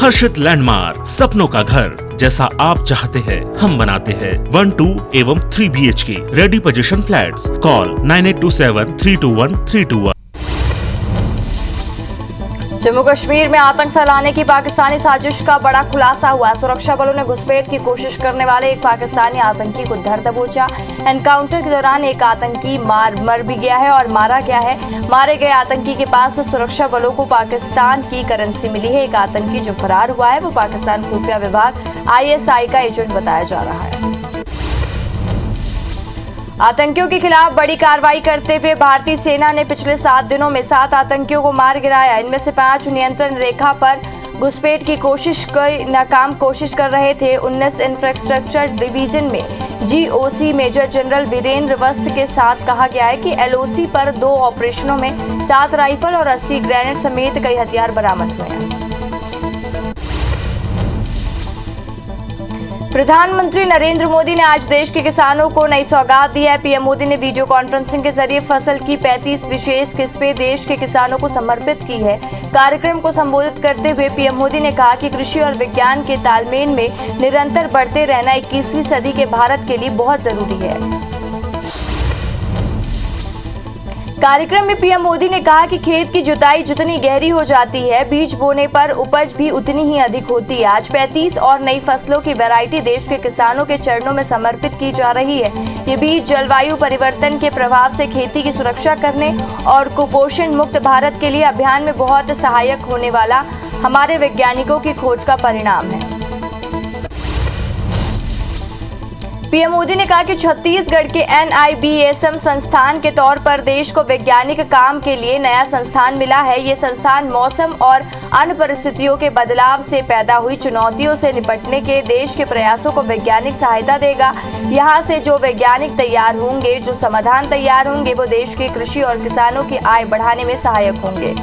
हर्षित landmark, सपनों का घर जैसा आप चाहते हैं हम बनाते हैं। 1, 2 एवं 3 BHK ready position flats. Call 9827321321। Jammu Kashmir में आतंक फैलाने की पाकिस्तानी साजिश का बड़ा खुलासा हुआ। सुरक्षा बलों ने घुसपैठ की कोशिश करने वाले एक पाकिस्तानी आतंकी को धर दबोचा। एनकाउंटर के दौरान एक आतंकी मर भी गया है और मारा गया है। मारे गए आतंकी के पास से सुरक्षा बलों को पाकिस्तान की करेंसी मिली है। एक आतंकी जो फरार हुआ है वो पाकिस्तान खुफिया विभाग ISI का एजेंट बताया जा रहा है। आतंकियों के खिलाफ बड़ी कार्रवाई करते हुए भारतीय सेना ने पिछले 7 दिनों में 7 आतंकियों को मार गिराया। इनमें से 5 नियंत्रण रेखा पर घुसपैठ की नाकाम कोशिश कर रहे थे। 19 इंफ्रास्ट्रक्चर डिवीजन में GOC मेजर जनरल वीरेंद्र वस्त के साथ कहा गया है कि LOC पर 2 ऑपरेशनों में 7 राइफल और 80 ग्रेनेड समेत कई हथियार बरामद हुए हैं। प्रधानमंत्री नरेंद्र मोदी ने आज देश के किसानों को नई सौगात दी है। PM मोदी ने वीडियो कॉन्फ्रेंसिंग के जरिए फसल की 35 विशेष किस्में देश के किसानों को समर्पित की है। कार्यक्रम को संबोधित करते हुए PM मोदी ने कहा कि कृषि और विज्ञान के तालमेल में निरंतर बढ़ते रहना 21वीं सदी के भारत के लिए बहुत जरूरी है। कार्यक्रम में PM मोदी ने कहा कि खेत की जुताई जितनी गहरी हो जाती है, बीज बोने पर उपज भी उतनी ही अधिक होती है। आज 35 और नई फसलों की वैरायटी देश के किसानों के चरणों में समर्पित की जा रही है। ये बीज जलवायु परिवर्तन के प्रभाव से खेती की सुरक्षा करने और कुपोषण मुक्त भारत के लिए अभियान में बहुत सहायक होने वाला हमारे वैज्ञानिकों की खोज का परिणाम है। PM मोदी ने कहा कि छत्तीसगढ़ के NIBSM संस्थान के तौर पर देश को वैज्ञानिक काम के लिए नया संस्थान मिला है। ये संस्थान मौसम और अन्य परिस्थितियों के बदलाव से पैदा हुई चुनौतियों से निपटने के देश के प्रयासों को वैज्ञानिक सहायता देगा। यहाँ से जो वैज्ञानिक तैयार होंगे, जो समाधान तैयार होंगे, वो देश के कृषि और किसानों की आय बढ़ाने में सहायक होंगे।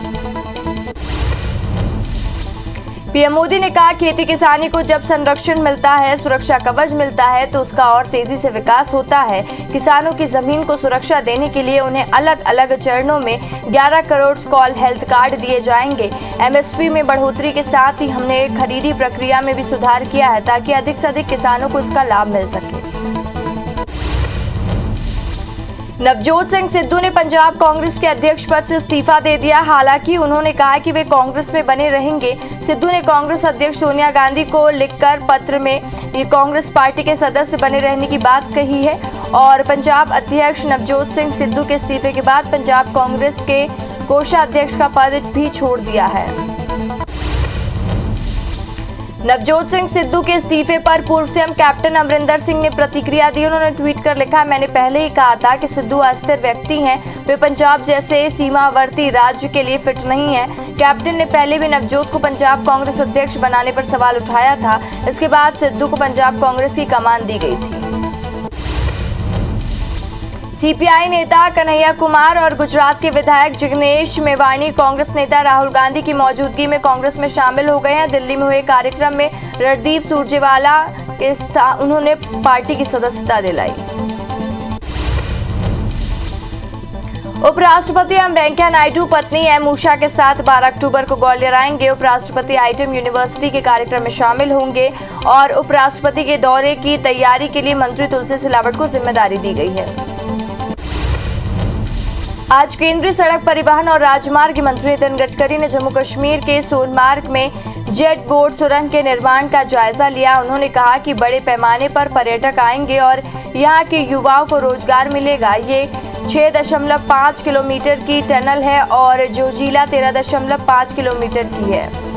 PM मोदी ने कहा खेती किसानी को जब संरक्षण मिलता है, सुरक्षा कवच मिलता है तो उसका और तेजी से विकास होता है। किसानों की जमीन को सुरक्षा देने के लिए उन्हें अलग अलग चरणों में 11 करोड़ स्मॉल हेल्थ कार्ड दिए जाएंगे। MSP में बढ़ोतरी के साथ ही हमने खरीदी प्रक्रिया में भी सुधार किया है ताकि अधिक से अधिक किसानों को इसका लाभ मिल सके। नवजोत सिंह सिद्धू ने पंजाब कांग्रेस के अध्यक्ष पद से इस्तीफा दे दिया। हालांकि उन्होंने कहा कि वे कांग्रेस में बने रहेंगे। सिद्धू ने कांग्रेस अध्यक्ष सोनिया गांधी को लिखकर पत्र में ये कांग्रेस पार्टी के सदस्य बने रहने की बात कही है और पंजाब अध्यक्ष नवजोत सिंह सिद्धू के इस्तीफे के बाद पंजाब कांग्रेस के कोषाध्यक्ष का पद भी छोड़ दिया है। नवजोत सिंह सिद्धू के इस्तीफे पर पूर्व CM कैप्टन अमरिंदर सिंह ने प्रतिक्रिया दी। उन्होंने ट्वीट कर लिखा, मैंने पहले ही कहा था कि सिद्धू अस्थिर व्यक्ति हैं। वे पंजाब जैसे सीमावर्ती राज्य के लिए फिट नहीं है। कैप्टन ने पहले भी नवजोत को पंजाब कांग्रेस अध्यक्ष बनाने पर सवाल उठाया था। इसके बाद सिद्धू को पंजाब कांग्रेस की कमान दी गई थी। CPI नेता कन्हैया कुमार और गुजरात के विधायक जिग्नेश मेवाणी कांग्रेस नेता राहुल गांधी की मौजूदगी में कांग्रेस में शामिल हो गए हैं। दिल्ली में हुए कार्यक्रम में रणदीप सुरजेवाला के उन्होंने पार्टी की सदस्यता दिलाई। उपराष्ट्रपति एम वेंकैया नायडू पत्नी एम उषा के साथ 12 अक्टूबर को ग्वालियर आएंगे। उपराष्ट्रपति IITM यूनिवर्सिटी के कार्यक्रम में शामिल होंगे और उपराष्ट्रपति के दौरे की तैयारी के लिए मंत्री तुलसी सिलावट को जिम्मेदारी दी गई है। आज केंद्रीय सड़क परिवहन और राजमार्ग मंत्री नितिन गडकरी ने जम्मू कश्मीर के सोनमार्ग में जेट बोर्ड सुरंग के निर्माण का जायजा लिया। उन्होंने कहा कि बड़े पैमाने पर पर्यटक आएंगे और यहाँ के युवाओं को रोजगार मिलेगा। ये 6.5 किलोमीटर की टनल है और जोजिला 13.5 किलोमीटर की है।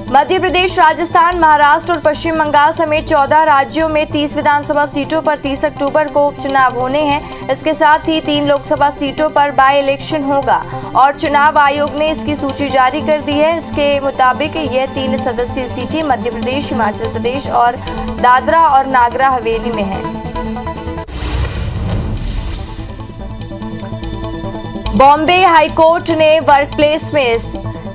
मध्य प्रदेश, राजस्थान, महाराष्ट्र और पश्चिम बंगाल समेत 14 राज्यों में 30 विधानसभा सीटों पर 30 अक्टूबर को उपचुनाव होने हैं। इसके साथ ही 3 लोकसभा सीटों पर बाय इलेक्शन होगा और चुनाव आयोग ने इसकी सूची जारी कर दी है। इसके मुताबिक यह 3 सदस्यीय सीटें मध्य प्रदेश, हिमाचल प्रदेश और दादरा और नागर हवेली में हैं। बॉम्बे हाईकोर्ट ने वर्कप्लेस में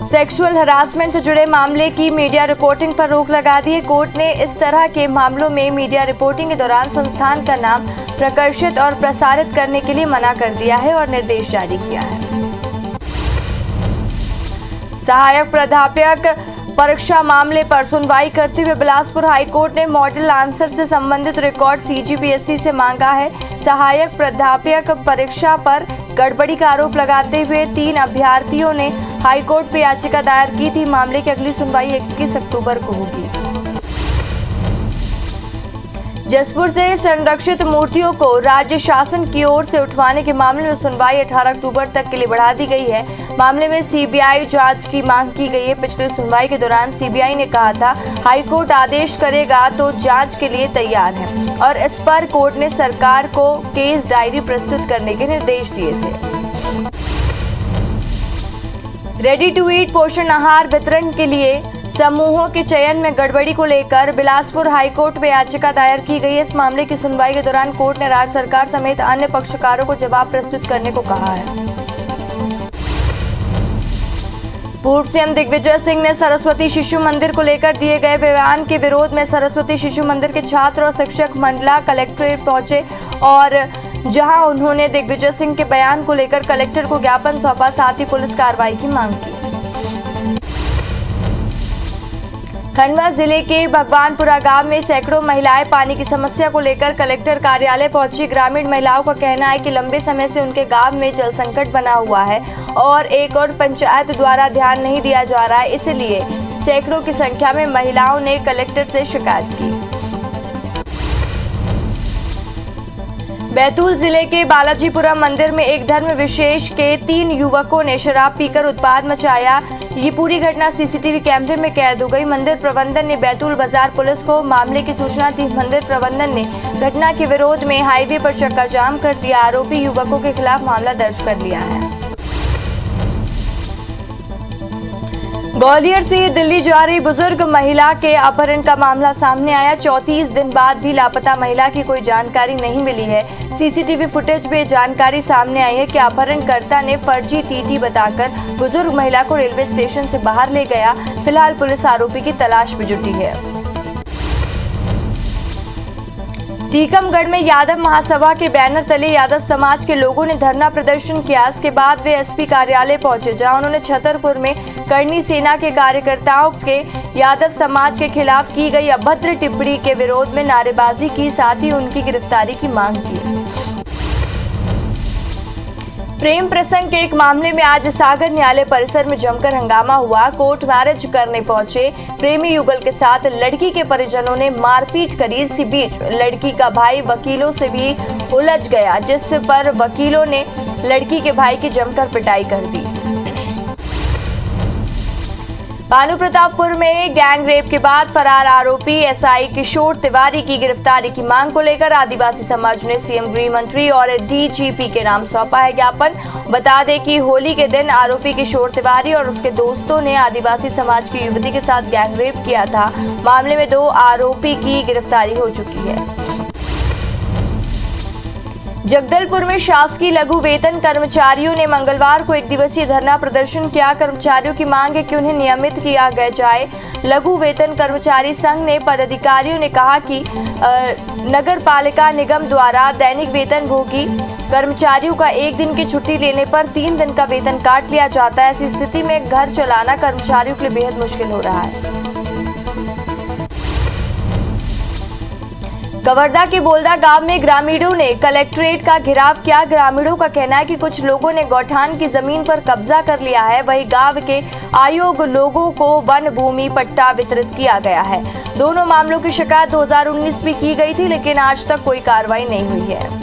सेक्सुअल हरासमेंट से जुड़े मामले की मीडिया रिपोर्टिंग पर रोक लगा दी है। कोर्ट ने इस तरह के मामलों में मीडिया रिपोर्टिंग के दौरान संस्थान का नाम प्रकाशित और प्रसारित करने के लिए मना कर दिया है और निर्देश जारी किया है। सहायक प्राध्यापक परीक्षा मामले पर सुनवाई करते हुए बिलासपुर हाईकोर्ट ने मॉडल आंसर से संबंधित रिकॉर्ड सीजीपीएससी से मांगा है। सहायक प्राध्यापक परीक्षा पर गड़बड़ी का आरोप लगाते हुए 3 अभ्यर्थियों ने हाईकोर्ट में याचिका दायर की थी। मामले की अगली सुनवाई 21 अक्टूबर को होगी। जसपुर से संरक्षित मूर्तियों को राज्य शासन की ओर से उठवाने के मामले में सुनवाई 18 अक्टूबर तक के लिए बढ़ा दी गई है। मामले में सीबीआई जांच की मांग की गई है। पिछली सुनवाई के दौरान सीबीआई ने कहा था हाईकोर्ट आदेश करेगा तो जांच के लिए तैयार है और इस पर कोर्ट ने सरकार को केस डायरी प्रस्तुत करने के निर्देश दिए थे। रेडी टू ईट पोषण आहार वितरण के लिए समूहों के चयन में गड़बड़ी को लेकर बिलासपुर हाईकोर्ट में याचिका दायर की गई है। इस मामले की सुनवाई के दौरान कोर्ट ने राज्य सरकार समेत अन्य पक्षकारों को जवाब प्रस्तुत करने को कहा है। पूर्व सीएम दिग्विजय सिंह ने सरस्वती शिशु मंदिर को लेकर दिए गए बयान के विरोध में सरस्वती शिशु मंदिर के छात्र और शिक्षक मंडला कलेक्ट्रेट पहुंचे और जहां उन्होंने दिग्विजय सिंह के बयान को लेकर कलेक्टर को ज्ञापन सौंपा, साथ ही पुलिस कार्रवाई की मांग की। खंडवा जिले के भगवानपुरा गांव में सैकड़ों महिलाएं पानी की समस्या को लेकर कलेक्टर कार्यालय पहुंची। ग्रामीण महिलाओं का कहना है कि लंबे समय से उनके गांव में जल संकट बना हुआ है और एक और पंचायत द्वारा ध्यान नहीं दिया जा रहा है, इसलिए सैकड़ों की संख्या में महिलाओं ने कलेक्टर से शिकायत की। बैतूल जिले के बालाजीपुरम मंदिर में एक धर्म विशेष के 3 युवकों ने शराब पीकर उत्पात मचाया। ये पूरी घटना सीसीटीवी कैमरे में कैद हो गई। मंदिर प्रबंधन ने बैतूल बाजार पुलिस को मामले की सूचना दी। मंदिर प्रबंधन ने घटना के विरोध में हाईवे पर चक्का जाम कर दिया। आरोपी युवकों के खिलाफ मामला दर्ज कर लिया है। ग्वालियर से दिल्ली जा रही बुजुर्ग महिला के अपहरण का मामला सामने आया। 34 दिन बाद भी लापता महिला की कोई जानकारी नहीं मिली है। सीसीटीवी फुटेज में जानकारी सामने आई है कि अपहरणकर्ता ने फर्जी टीटी बताकर बुजुर्ग महिला को रेलवे स्टेशन से बाहर ले गया। फिलहाल पुलिस आरोपी की तलाश में जुटी है। टीकमगढ़ में यादव महासभा के बैनर तले यादव समाज के लोगों ने धरना प्रदर्शन किया। इसके बाद वे एसपी कार्यालय पहुंचे, जहां उन्होंने छतरपुर में करनी सेना के कार्यकर्ताओं के यादव समाज के खिलाफ की गई अभद्र टिप्पणी के विरोध में नारेबाजी की, साथ ही उनकी गिरफ्तारी की मांग की। प्रेम प्रसंग के एक मामले में आज सागर न्यायालय परिसर में जमकर हंगामा हुआ। कोर्ट मैरिज करने पहुंचे प्रेमी युगल के साथ लड़की के परिजनों ने मारपीट करी। इसी बीच लड़की का भाई वकीलों से भी उलझ गया, जिस पर वकीलों ने लड़की के भाई की जमकर पिटाई कर दी। भानु प्रतापपुर में गैंग रेप के बाद फरार आरोपी एसआई किशोर तिवारी की गिरफ्तारी की मांग को लेकर आदिवासी समाज ने सीएम गृह मंत्री और डीजीपी के नाम सौंपा है ज्ञापन। बता दें कि होली के दिन आरोपी किशोर तिवारी और उसके दोस्तों ने आदिवासी समाज की युवती के साथ गैंग रेप किया था। मामले में 2 आरोपी की गिरफ्तारी हो चुकी है। जगदलपुर में शासकीय लघु वेतन कर्मचारियों ने मंगलवार को 1 दिवसीय धरना प्रदर्शन किया। कर्मचारियों की मांग है कि उन्हें नियमित किया गया जाए। लघु वेतन कर्मचारी संघ ने पदाधिकारियों ने कहा कि नगर पालिका निगम द्वारा दैनिक वेतन भोगी कर्मचारियों का 1 दिन की छुट्टी लेने पर 3 दिन का वेतन काट लिया जाता है। ऐसी स्थिति में घर चलाना कर्मचारियों के लिए बेहद मुश्किल हो रहा है। कवर्धा के बोलदा गांव में ग्रामीणों ने कलेक्ट्रेट का घेराव किया। ग्रामीणों का कहना है कि कुछ लोगों ने गौठान की जमीन पर कब्जा कर लिया है। वहीं गांव के आयोग लोगों को वन भूमि पट्टा वितरित किया गया है। दोनों मामलों की शिकायत 2019 में की गई थी, लेकिन आज तक कोई कार्रवाई नहीं हुई है।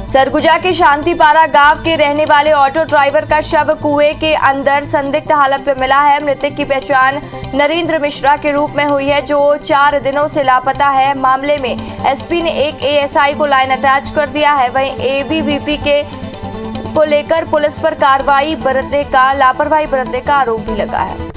सरगुजा के शांतिपारा गांव के रहने वाले ऑटो ड्राइवर का शव कुएं के अंदर संदिग्ध हालत में मिला है। मृतक की पहचान नरेंद्र मिश्रा के रूप में हुई है, जो 4 दिनों से लापता है। मामले में एसपी ने एक एएसआई को लाइन अटैच कर दिया है। वहीं एबीवीपी को लेकर पुलिस पर लापरवाही बरतने का आरोप भी लगा है।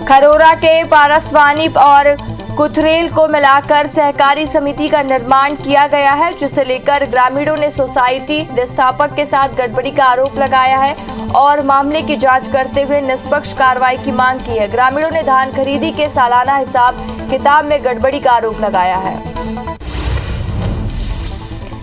खरोरा के पारसवानी और कुथरेल को मिलाकर सहकारी समिति का निर्माण किया गया है, जिसे लेकर ग्रामीणों ने सोसाइटी व्यवस्थापक के साथ गड़बड़ी का आरोप लगाया है और मामले की जांच करते हुए निष्पक्ष कार्रवाई की मांग की है। ग्रामीणों ने धान खरीदी के सालाना हिसाब किताब में गड़बड़ी का आरोप लगाया है।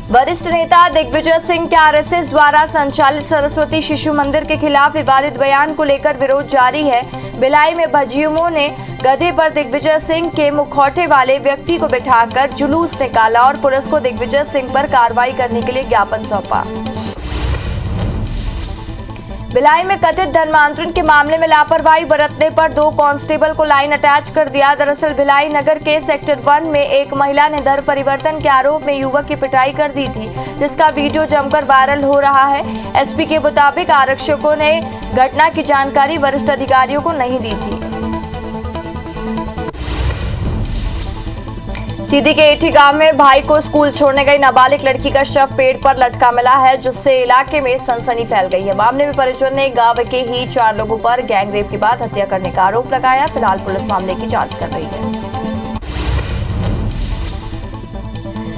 वरिष्ठ नेता दिग्विजय सिंह के आरएसएस द्वारा संचालित सरस्वती शिशु मंदिर के खिलाफ विवादित बयान को लेकर विरोध जारी है। भिलाई में भजियुमों ने गधे पर दिग्विजय सिंह के मुखौटे वाले व्यक्ति को बिठाकर जुलूस निकाला और पुलिस को दिग्विजय सिंह पर कार्रवाई करने के लिए ज्ञापन सौंपा। भिलाई में कथित धर्मांतरण के मामले में लापरवाही बरतने पर 2 कांस्टेबल को लाइन अटैच कर दिया। दरअसल भिलाई नगर के सेक्टर 1 में एक महिला ने धर्म परिवर्तन के आरोप में युवक की पिटाई कर दी थी, जिसका वीडियो जमकर वायरल हो रहा है। एसपी के मुताबिक आरक्षकों ने घटना की जानकारी वरिष्ठ अधिकारियों को नहीं दी थी। सीधी के एठी गांव में भाई को स्कूल छोड़ने गई नाबालिग लड़की का शव पेड़ पर लटका मिला है, जिससे इलाके में सनसनी फैल गई है। मामले में परिजन ने गांव के ही 4 लोगों पर गैंगरेप के बाद हत्या करने का आरोप लगाया। फिलहाल पुलिस मामले की जांच कर रही है।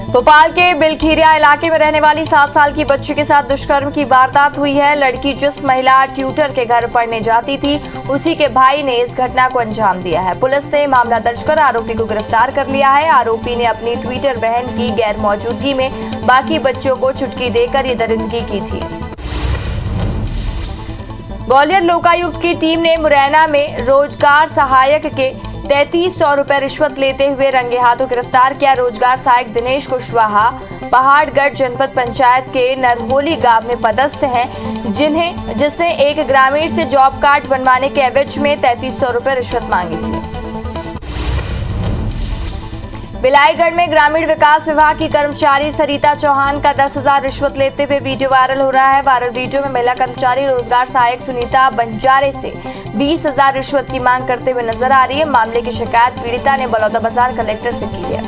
भोपाल के बिलखीरिया इलाके में रहने वाली 7 साल की बच्ची के साथ दुष्कर्म की वारदात हुई है। लड़की जिस महिला ट्यूटर के घर पढ़ने जाती थी, उसी के भाई ने इस घटना को अंजाम दिया है। पुलिस ने मामला दर्ज कर आरोपी को गिरफ्तार कर लिया है। आरोपी ने अपनी ट्विटर बहन की गैर मौजूदगी में बाकी बच्चों को चुटकी देकर ये दरिंदगी की थी। ग्वालियर लोकायुक्त की टीम ने मुरैना में रोजगार सहायक के 3300 रुपए रिश्वत लेते हुए रंगे हाथों गिरफ्तार किया। रोजगार सहायक दिनेश कुशवाहा पहाड़गढ़ जनपद पंचायत के नरहोली गांव में पदस्थ हैं, जिसने एक ग्रामीण से जॉब कार्ड बनवाने के एवज में 3300 रुपए रिश्वत मांगी थी। बिलाईगढ़ में ग्रामीण विकास विभाग की कर्मचारी सरिता चौहान का 10,000 रिश्वत लेते हुए वीडियो वायरल हो रहा है। वायरल वीडियो में महिला कर्मचारी रोजगार सहायक सुनीता बंजारे से 20,000 रिश्वत की मांग करते हुए नजर आ रही है। मामले की शिकायत पीड़िता ने बलौदाबाजार कलेक्टर से की है।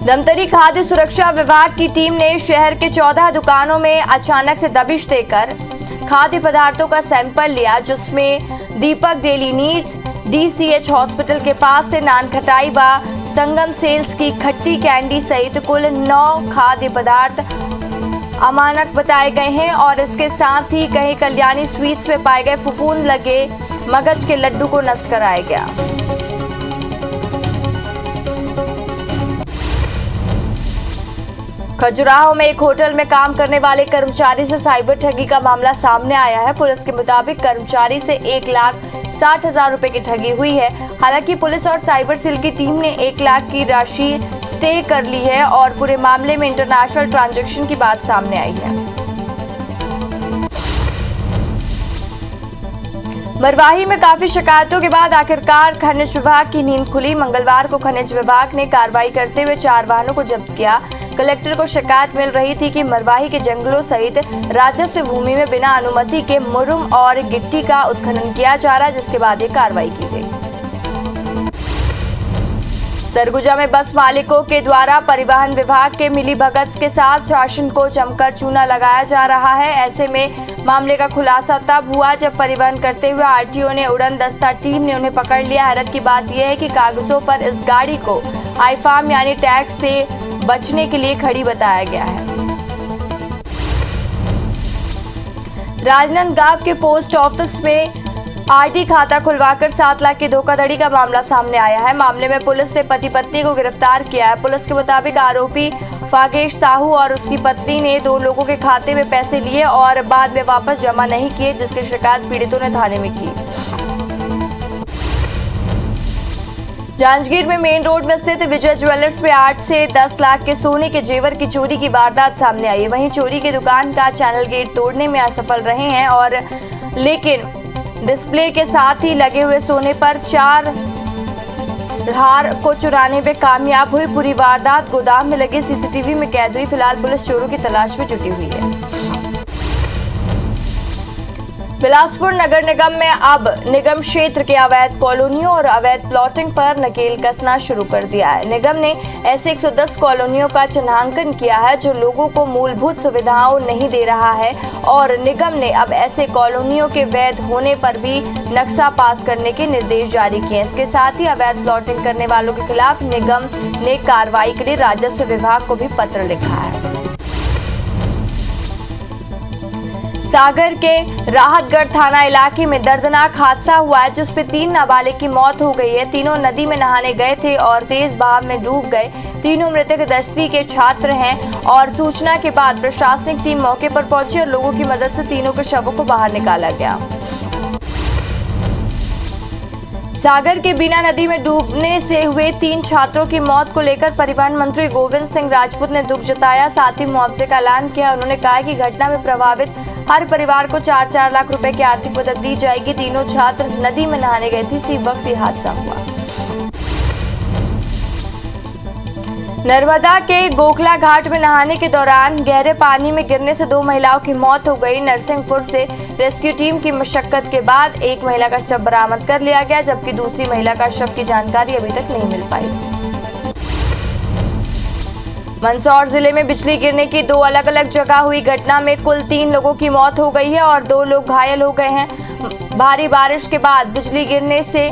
धमतरी खाद्य सुरक्षा विभाग की टीम ने शहर के 14 दुकानों में अचानक से दबिश देकर खाद्य पदार्थों का सैंपल लिया, जिसमें दीपक डेली नीड्स, DCH हॉस्पिटल के पास से नान खटाई व संगम सेल्स की खट्टी कैंडी सहित कुल 9 खाद्य पदार्थ अमानक बताए गए हैं और इसके साथ ही कहीं कल्याणी स्वीट्स में पाए गए फफूंद लगे मगज के लड्डू को नष्ट कराया गया। खजुराहो में एक होटल में काम करने वाले कर्मचारी से साइबर ठगी का मामला सामने आया है। पुलिस के मुताबिक कर्मचारी से 1,60,000 रुपए की ठगी हुई है। हालांकि पुलिस और साइबर सेल की टीम ने 1 लाख की राशि स्टे कर ली है और पूरे मामले में इंटरनेशनल ट्रांजैक्शन की बात सामने आई है। मरवाही में काफी शिकायतों के बाद आखिरकार खनिज विभाग की नींद खुली। मंगलवार को खनिज विभाग ने कार्रवाई करते हुए 4 वाहनों को जब्त किया। कलेक्टर को शिकायत मिल रही थी कि मरवाही के जंगलों सहित राजस्व भूमि में बिना अनुमति के मुरुम और गिट्टी का उत्खनन किया जा रहा है, जिसके बाद ये कार्रवाई की गई। सरगुजा में बस मालिकों के द्वारा परिवहन विभाग के मिलीभगत के साथ शासन को जमकर चूना लगाया जा रहा है। ऐसे में मामले का खुलासा तब हुआ जब परिवहन करते हुए आरटीओ ने उड़न दस्ता टीम ने उन्हें पकड़ लिया। हैरत की बात यह है कि कागजों पर इस गाड़ी को आईफार्म यानी टैक्स से बचने के लिए खड़ी बताया गया है। राजनांदगांव के पोस्ट ऑफिस में आरटी खाता खुलवाकर 7 लाख की धोखाधड़ी का मामला सामने आया है। मामले में पुलिस ने पति पत्नी को गिरफ्तार किया है। पुलिस के मुताबिक आरोपी फागेश साहू और उसकी पत्नी ने 2 लोगों के खाते में पैसे लिए और बाद में वापस जमा नहीं किए, जिसकी शिकायत पीड़ितों ने थाने में की। जांजगीर में मेन रोड में स्थित विजय ज्वेलर्स में 8 से 10 लाख के सोने के जेवर की चोरी की वारदात सामने आई है। वहीं चोरी की दुकान का चैनल गेट तोड़ने में असफल रहे हैं और लेकिन डिस्प्ले के साथ ही लगे हुए सोने पर 4 हार को चुराने में कामयाब हुई। पूरी वारदात गोदाम में लगे सीसीटीवी में कैद हुई। फिलहाल पुलिस चोरों की तलाश में जुटी हुई है। बिलासपुर नगर निगम में अब निगम क्षेत्र के अवैध कॉलोनियों और अवैध प्लॉटिंग पर नकेल कसना शुरू कर दिया है। निगम ने ऐसे 110 कॉलोनियों का चिन्हांकन किया है जो लोगों को मूलभूत सुविधाओं नहीं दे रहा है और निगम ने अब ऐसे कॉलोनियों के वैध होने पर भी नक्शा पास करने के निर्देश जारी किए। इसके साथ ही अवैध प्लॉटिंग करने वालों के खिलाफ निगम ने कार्रवाई के लिए राजस्व विभाग को भी पत्र लिखा है। सागर के राहतगढ़ थाना इलाके में दर्दनाक हादसा हुआ है जिसमें 3 नाबालिग की मौत हो गई है। तीनों नदी में नहाने गए थे और तेज बहाव में डूब गए। तीनों मृतक 10वीं के छात्र हैं और सूचना के बाद प्रशासनिक टीम मौके पर पहुंची और लोगों की मदद से तीनों के शवों को बाहर निकाला गया। सागर के बीना नदी में डूबने से हुए 3 छात्रों की मौत को लेकर परिवहन मंत्री गोविंद सिंह राजपूत ने दुख जताया, साथ ही मुआवजे का ऐलान किया। उन्होंने कहा कि घटना में प्रभावित हर परिवार को 4-4 लाख रुपए की आर्थिक मदद दी जाएगी। तीनों छात्र नदी में नहाने गए थे, इसी वक्त ये हादसा हुआ। नर्मदा के गोखला घाट में नहाने के दौरान गहरे पानी में गिरने से 2 महिलाओं की मौत हो गई। नरसिंहपुर से रेस्क्यू टीम की मशक्कत के बाद एक महिला का शव बरामद कर लिया गया, जबकि दूसरी महिला का शव की जानकारी अभी तक नहीं मिल पाई। मंदसौर जिले में बिजली गिरने की 2 अलग-अलग जगह हुई घटना में कुल 3 लोगों की मौत हो गई है और 2 लोग घायल हो गए हैं। भारी बारिश के बाद बिजली गिरने से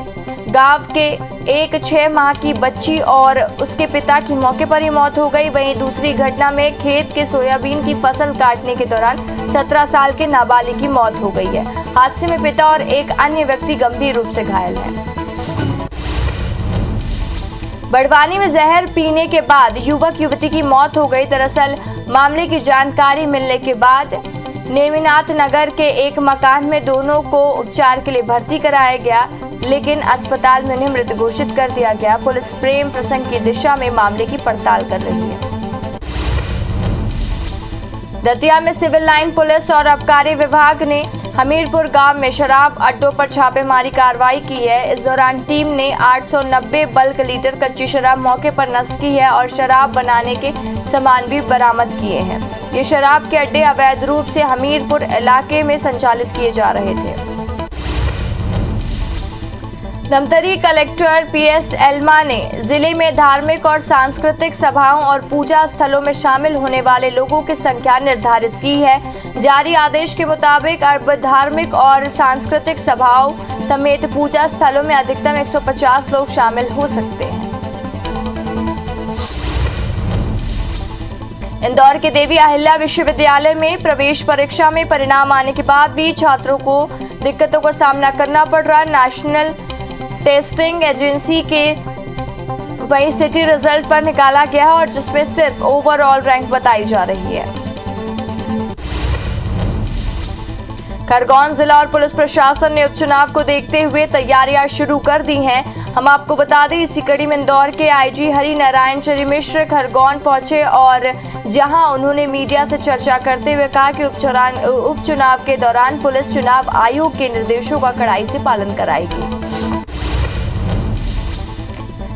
गांव के एक 6 माह की बच्ची और उसके पिता की मौके पर ही मौत हो गई। वहीं दूसरी घटना में खेत के सोयाबीन की फसल काटने के दौरान 17 साल के नाबालिग की मौत हो गई है। हादसे में पिता और एक अन्य व्यक्ति गंभीर रूप से घायल है। बड़वानी में जहर पीने के बाद युवक युवती की मौत हो गई। दरअसल मामले की जानकारी मिलने के बाद नेमिनाथ नगर के एक मकान में दोनों को उपचार के लिए भर्ती कराया गया, लेकिन अस्पताल में उन्हें मृत घोषित कर दिया गया। पुलिस प्रेम प्रसंग की दिशा में मामले की पड़ताल कर रही है। दतिया में सिविल लाइन पुलिस और आबकारी विभाग ने हमीरपुर गांव में शराब अड्डों पर छापेमारी कार्रवाई की है। इस दौरान टीम ने 890 बल्क लीटर कच्ची शराब मौके पर नष्ट की है और शराब बनाने के सामान भी बरामद किए हैं। ये शराब के अड्डे अवैध रूप से हमीरपुर इलाके में संचालित किए जा रहे थे। धमतरी कलेक्टर पीएस एल्मा ने जिले में धार्मिक और सांस्कृतिक सभाओं और पूजा स्थलों में शामिल होने वाले लोगों की संख्या निर्धारित की है। जारी आदेश के मुताबिक अब धार्मिक और सांस्कृतिक सभाओं समेत पूजा स्थलों में अधिकतम 150 लोग शामिल हो सकते हैं। इंदौर के देवी अहिल्या विश्वविद्यालय में प्रवेश परीक्षा में परिणाम आने के बाद भी छात्रों को दिक्कतों का सामना करना पड़ रहा है। नेशनल टेस्टिंग एजेंसी के वही सिटी रिजल्ट पर निकाला गया है और जिसमें सिर्फ ओवरऑल रैंक बताई जा रही है। खरगोन जिला और पुलिस प्रशासन ने उपचुनाव को देखते हुए तैयारियां शुरू कर दी हैं। हम आपको बता दें, इसी कड़ी में इंदौर के आईजी हरि नारायण चरी मिश्र खरगोन पहुंचे और जहां उन्होंने मीडिया से चर्चा करते हुए कहा कि उपचुनाव के दौरान पुलिस चुनाव आयोग के निर्देशों का कड़ाई से पालन कराएगी।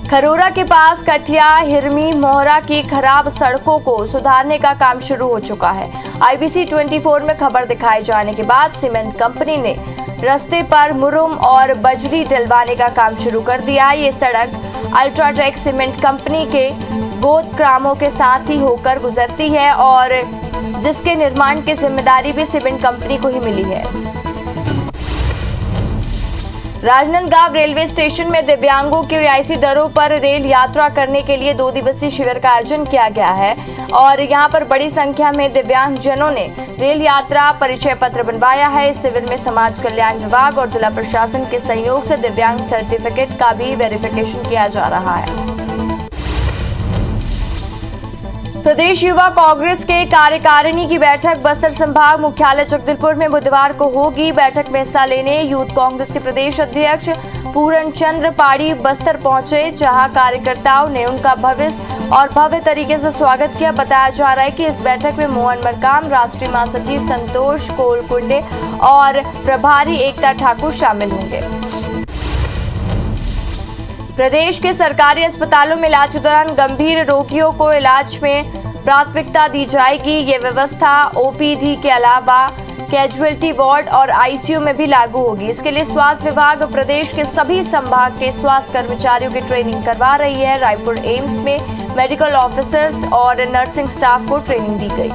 खरोरा के पास कटिया हिरमी मोहरा की खराब सड़कों को सुधारने का काम शुरू हो चुका है। IBC 24 में खबर दिखाए जाने के बाद सीमेंट कंपनी ने रास्ते पर मुरुम और बजरी डलवाने का काम शुरू कर दिया है। ये सड़क अल्ट्राटेक सीमेंट कंपनी के गोदामों के साथ ही होकर गुजरती है और जिसके निर्माण की जिम्मेदारी भी सीमेंट कंपनी को ही मिली है। राजनांदगांव रेलवे स्टेशन में दिव्यांगों की रियायती दरों पर रेल यात्रा करने के लिए 2 दिवसीय शिविर का आयोजन किया गया है और यहां पर बड़ी संख्या में दिव्यांग जनों ने रेल यात्रा परिचय पत्र बनवाया है। इस शिविर में समाज कल्याण विभाग और जिला प्रशासन के सहयोग से दिव्यांग सर्टिफिकेट का भी वेरिफिकेशन किया जा रहा है। प्रदेश युवा कांग्रेस के कार्यकारिणी की बैठक बस्तर संभाग मुख्यालय जगदलपुर में बुधवार को होगी। बैठक में हिस्सा लेने यूथ कांग्रेस के प्रदेश अध्यक्ष पूरण चंद्र पाड़ी बस्तर पहुंचे, जहां कार्यकर्ताओं ने उनका भव्य तरीके से स्वागत किया। बताया जा रहा है कि इस बैठक में मोहन मरकाम, राष्ट्रीय महासचिव संतोष कोलकुंडे और प्रभारी एकता ठाकुर शामिल होंगे। प्रदेश के सरकारी अस्पतालों में इलाज के दौरान गंभीर रोगियों को इलाज में प्राथमिकता दी जाएगी। ये व्यवस्था OPD के अलावा कैजुअलिटी वार्ड और ICU में भी लागू होगी। इसके लिए स्वास्थ्य विभाग प्रदेश के सभी संभाग के स्वास्थ्य कर्मचारियों की ट्रेनिंग करवा रही है। रायपुर एम्स में मेडिकल ऑफिसर्स और नर्सिंग स्टाफ को ट्रेनिंग दी गई।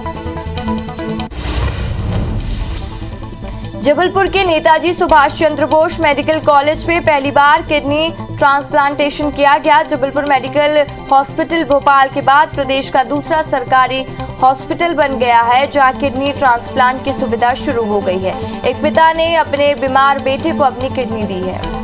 जबलपुर के नेताजी सुभाष चंद्र बोस मेडिकल कॉलेज में पहली बार किडनी ट्रांसप्लांटेशन किया गया। जबलपुर मेडिकल हॉस्पिटल भोपाल के बाद प्रदेश का दूसरा सरकारी हॉस्पिटल बन गया है जहां किडनी ट्रांसप्लांट की सुविधा शुरू हो गई है। एक पिता ने अपने बीमार बेटे को अपनी किडनी दी है।